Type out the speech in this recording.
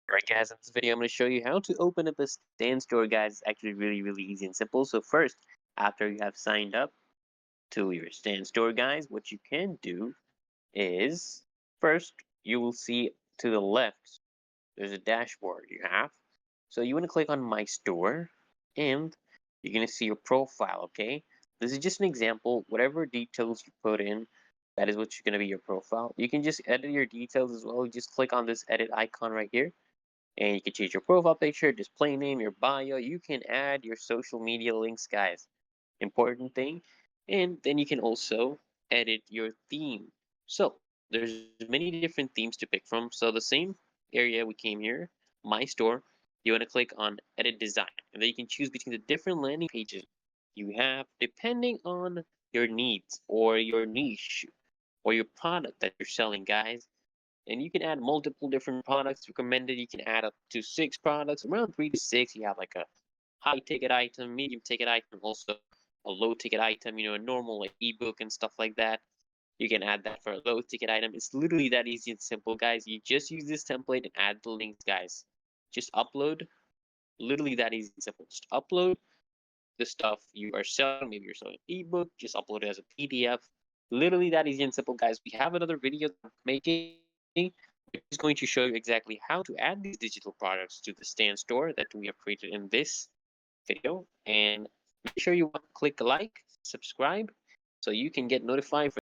Alright guys, in this video I'm going to show you how to open up a Stan Store, guys. It's actually really easy and simple. So first, after you have signed up to your Stan Store, guys, what you can do is first you will see to the left there's a dashboard you have. So you want to click on My Store and you're going to see your profile, okay? This is just an example. Whatever details you put in, that is what's going to be your profile. You can just edit your details as well. Just click on this edit icon right here and you can change your profile picture, display name, your bio. You can add your social media links, guys. Important thing. And then you can also edit your theme. So there's many different themes to pick from. So the same area we came here, My Store, you want to click on Edit Design. And then you can choose between the different landing pages you have depending on your needs or your niche or your product that you're selling, guys. And you can add multiple different products recommended. You can add up to 6 products, around 3 to 6. You have like a high ticket item, medium ticket item, also a low ticket item, a normal like ebook and stuff like that. You can add that for a low ticket item. It's literally that easy and simple, guys. You just use this template and add the links, guys. Just upload, literally that easy and simple. Just upload the stuff you are selling. Maybe you're selling an ebook, just upload it as a PDF. Literally that easy and simple, guys. We have another video that I'm making, which is going to show you exactly how to add these digital products to the Stan Store that we have created in this video. And make sure you click like, subscribe, so you can get notified for